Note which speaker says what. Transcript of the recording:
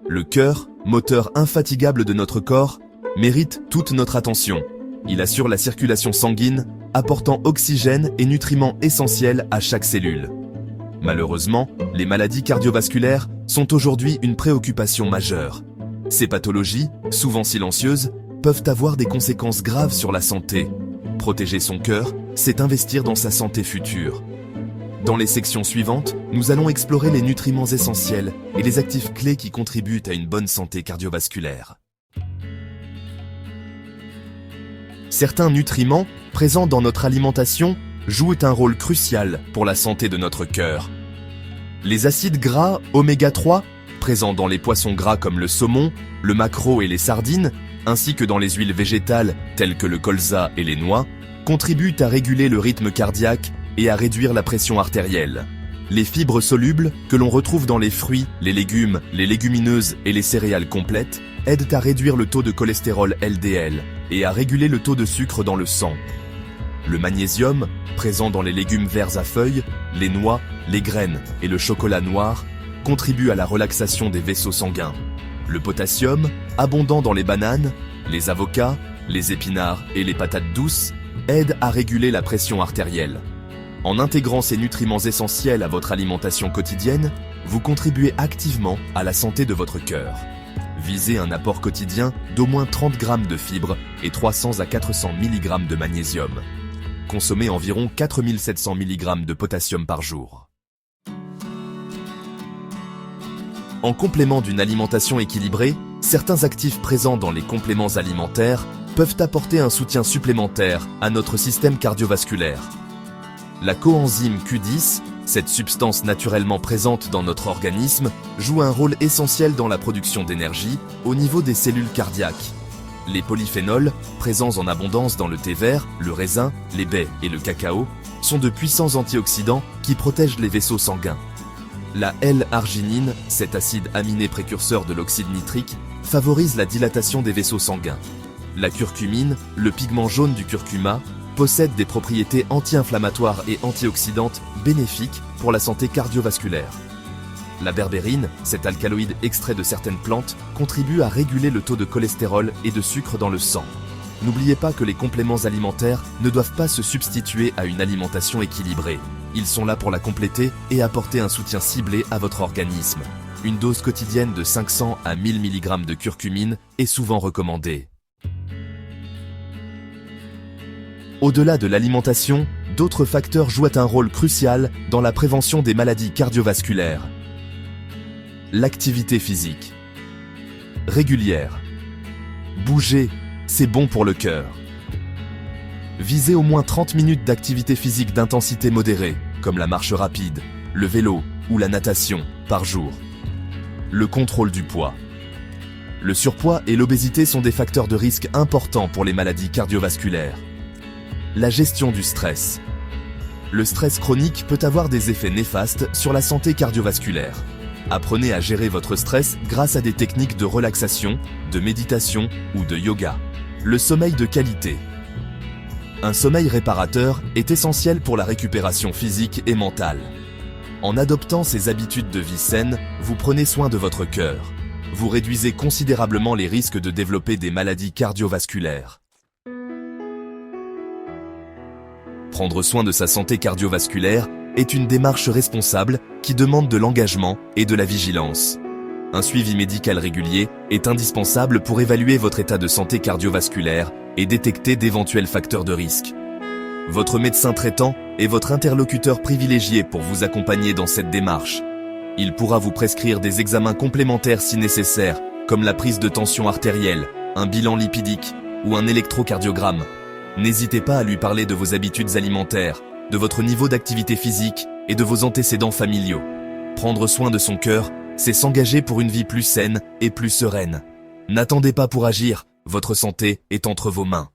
Speaker 1: Le cœur, moteur infatigable de notre corps, mérite toute notre attention. Il assure la circulation sanguine, apportant oxygène et nutriments essentiels à chaque cellule. Malheureusement, les maladies cardiovasculaires sont aujourd'hui une préoccupation majeure. Ces pathologies, souvent silencieuses, peuvent avoir des conséquences graves sur la santé. Protéger son cœur, c'est investir dans sa santé future. Dans les sections suivantes, nous allons explorer les nutriments essentiels et les actifs clés qui contribuent à une bonne santé cardiovasculaire. Certains nutriments, présents dans notre alimentation, jouent un rôle crucial pour la santé de notre cœur. Les acides gras oméga 3, présents dans les poissons gras comme le saumon, le maquereau et les sardines, ainsi que dans les huiles végétales telles que le colza et les noix, contribuent à réguler le rythme cardiaque et à réduire la pression artérielle. Les fibres solubles, que l'on retrouve dans les fruits, les légumes, les légumineuses et les céréales complètes, aident à réduire le taux de cholestérol LDL et à réguler le taux de sucre dans le sang. Le magnésium, présent dans les légumes verts à feuilles, les noix, les graines et le chocolat noir, contribue à la relaxation des vaisseaux sanguins. Le potassium, abondant dans les bananes, les avocats, les épinards et les patates douces, aide à réguler la pression artérielle. En intégrant ces nutriments essentiels à votre alimentation quotidienne, vous contribuez activement à la santé de votre cœur. Visez un apport quotidien d'au moins 30 g de fibres et 300 à 400 mg de magnésium. Consommez environ 4700 mg de potassium par jour. En complément d'une alimentation équilibrée, certains actifs présents dans les compléments alimentaires peuvent apporter un soutien supplémentaire à notre système cardiovasculaire. La coenzyme Q10, cette substance naturellement présente dans notre organisme, joue un rôle essentiel dans la production d'énergie au niveau des cellules cardiaques. Les polyphénols, présents en abondance dans le thé vert, le raisin, les baies et le cacao, sont de puissants antioxydants qui protègent les vaisseaux sanguins. La L-arginine, cet acide aminé précurseur de l'oxyde nitrique, favorise la dilatation des vaisseaux sanguins. La curcumine, le pigment jaune du curcuma, possède des propriétés anti-inflammatoires et antioxydantes bénéfiques pour la santé cardiovasculaire. La berbérine, cet alcaloïde extrait de certaines plantes, contribue à réguler le taux de cholestérol et de sucre dans le sang. N'oubliez pas que les compléments alimentaires ne doivent pas se substituer à une alimentation équilibrée. Ils sont là pour la compléter et apporter un soutien ciblé à votre organisme. Une dose quotidienne de 500 à 1000 mg de curcumine est souvent recommandée. Au-delà de l'alimentation, d'autres facteurs jouent un rôle crucial dans la prévention des maladies cardiovasculaires. L'activité physique. Régulière. Bouger, c'est bon pour le cœur. Visez au moins 30 minutes d'activité physique d'intensité modérée, comme la marche rapide, le vélo ou la natation, par jour. Le contrôle du poids. Le surpoids et l'obésité sont des facteurs de risque importants pour les maladies cardiovasculaires. La gestion du stress. Le stress chronique peut avoir des effets néfastes sur la santé cardiovasculaire. Apprenez à gérer votre stress grâce à des techniques de relaxation, de méditation ou de yoga. Le sommeil de qualité. Un sommeil réparateur est essentiel pour la récupération physique et mentale. En adoptant ces habitudes de vie saines, vous prenez soin de votre cœur. Vous réduisez considérablement les risques de développer des maladies cardiovasculaires. Prendre soin de sa santé cardiovasculaire est une démarche responsable qui demande de l'engagement et de la vigilance. Un suivi médical régulier est indispensable pour évaluer votre état de santé cardiovasculaire et détecter d'éventuels facteurs de risque. Votre médecin traitant est votre interlocuteur privilégié pour vous accompagner dans cette démarche. Il pourra vous prescrire des examens complémentaires si nécessaire, comme la prise de tension artérielle, un bilan lipidique ou un électrocardiogramme. N'hésitez pas à lui parler de vos habitudes alimentaires, de votre niveau d'activité physique et de vos antécédents familiaux. Prendre soin de son cœur, c'est s'engager pour une vie plus saine et plus sereine. N'attendez pas pour agir, votre santé est entre vos mains.